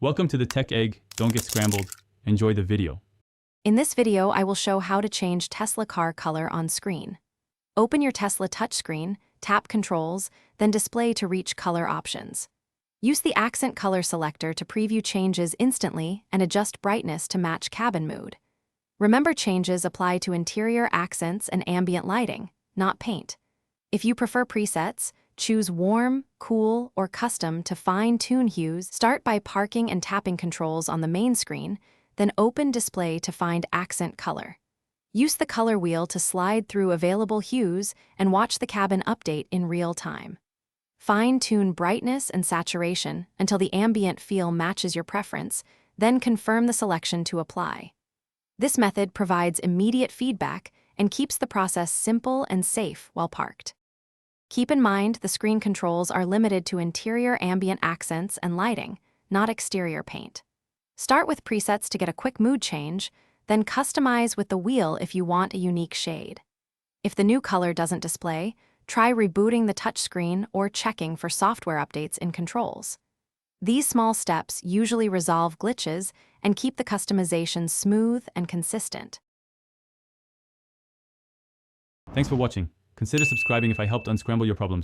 Welcome to the Tech Egg. Don't get scrambled. Enjoy the video. In this video, I will show how to change Tesla car color on screen. Open your Tesla touchscreen, tap Controls, then Display to reach color options. Use the accent color selector to preview changes instantly and adjust brightness to match cabin mood. Remember, changes apply to interior accents and ambient lighting, not paint. If you prefer presets, choose Warm, Cool, or Custom to fine-tune hues. Start by parking and tapping Controls on the main screen, then open Display to find accent color. Use the color wheel to slide through available hues and watch the cabin update in real time. Fine-tune brightness and saturation until the ambient feel matches your preference, then confirm the selection to apply. This method provides immediate feedback and keeps the process simple and safe while parked. Keep in mind the screen controls are limited to interior ambient accents and lighting, not exterior paint. Start with presets to get a quick mood change, then customize with the wheel if you want a unique shade. If the new color doesn't display, try rebooting the touchscreen or checking for software updates in Controls. These small steps usually resolve glitches and keep the customization smooth and consistent. Thanks for watching. Consider subscribing if I helped unscramble your problems.